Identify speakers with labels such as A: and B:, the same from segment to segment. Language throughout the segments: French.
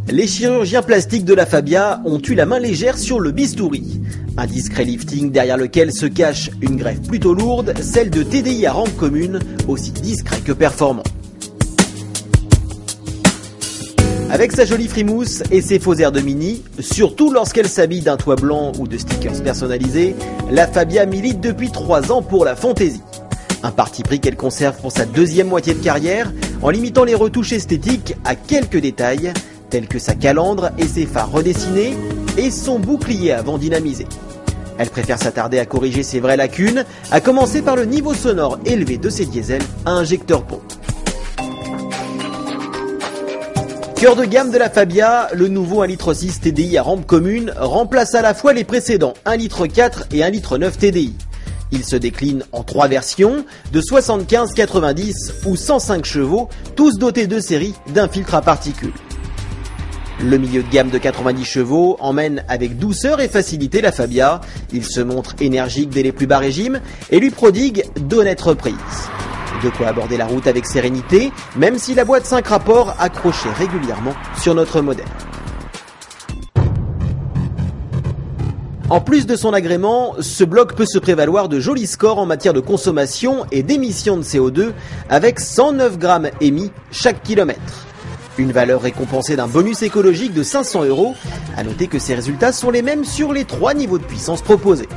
A: Les chirurgiens plastiques de la Fabia ont eu la main légère sur le bistouri. Un discret lifting derrière lequel se cache une greffe plutôt lourde, celle de TDI à rampe commune, aussi discret que performant. Avec sa jolie frimousse et ses faux airs de mini, surtout lorsqu'elle s'habille d'un toit blanc ou de stickers personnalisés, la Fabia milite depuis 3 ans pour la fantaisie. Un parti pris qu'elle conserve pour sa deuxième moitié de carrière, en limitant les retouches esthétiques à quelques détails, tels que sa calandre et ses phares redessinés, et son bouclier avant dynamisé. Elle préfère s'attarder à corriger ses vraies lacunes, à commencer par le niveau sonore élevé de ses diesels à injecteur pompe. Cœur de gamme de la Fabia, le nouveau 1,6 litre TDI à rampe commune remplace à la fois les précédents 1,4 litre et 1,9 litre TDI. Il se décline en 3 versions, de 75, 90 ou 105 chevaux, tous dotés de série d'un filtre à particules. Le milieu de gamme de 90 chevaux emmène avec douceur et facilité la Fabia. Il se montre énergique dès les plus bas régimes et lui prodigue d'honnêtes reprises. De quoi aborder la route avec sérénité, même si la boîte 5 rapports accrochait régulièrement sur notre modèle. En plus de son agrément, ce bloc peut se prévaloir de jolis scores en matière de consommation et d'émissions de CO2 avec 109 grammes émis chaque kilomètre. Une valeur récompensée d'un bonus écologique de 500 €. À noter que ces résultats sont les mêmes sur les 3 niveaux de puissance proposés.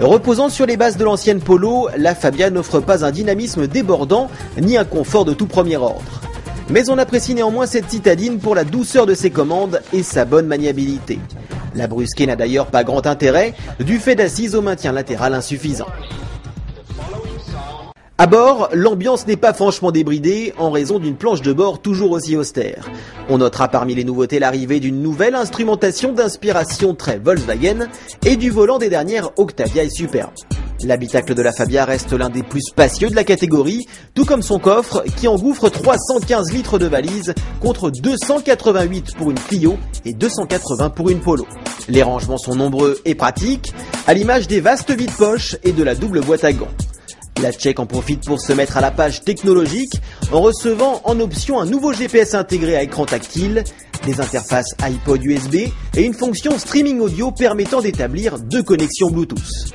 A: Reposant sur les bases de l'ancienne Polo, la Fabia n'offre pas un dynamisme débordant ni un confort de tout premier ordre. Mais on apprécie néanmoins cette citadine pour la douceur de ses commandes et sa bonne maniabilité. La brusquer n'a d'ailleurs pas grand intérêt, du fait d'assises au maintien latéral insuffisant. À bord, l'ambiance n'est pas franchement débridée en raison d'une planche de bord toujours aussi austère. On notera parmi les nouveautés l'arrivée d'une nouvelle instrumentation d'inspiration très Volkswagen et du volant des dernières Octavia et Superb. L'habitacle de la Fabia reste l'un des plus spacieux de la catégorie, tout comme son coffre qui engouffre 315 litres de valise contre 288 pour une Clio et 280 pour une Polo. Les rangements sont nombreux et pratiques, à l'image des vastes vides-poches et de la double boîte à gants. La Tchèque en profite pour se mettre à la page technologique en recevant en option un nouveau GPS intégré à écran tactile, des interfaces iPod USB et une fonction streaming audio permettant d'établir 2 connexions Bluetooth.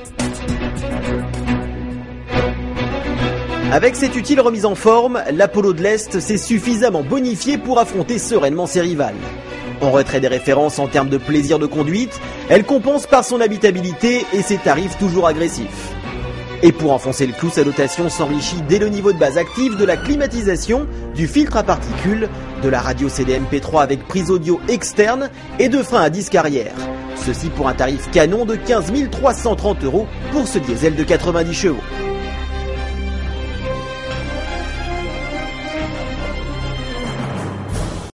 A: Avec cette utile remise en forme, la Polo de l'Est s'est suffisamment bonifiée pour affronter sereinement ses rivales. En retrait des références en termes de plaisir de conduite, elle compense par son habitabilité et ses tarifs toujours agressifs. Et pour enfoncer le clou, sa dotation s'enrichit dès le niveau de base active de la climatisation, du filtre à particules, de la radio CD-MP3 avec prise audio externe et de frein à disque arrière. Ceci pour un tarif canon de 15 330 € pour ce diesel de 90 chevaux.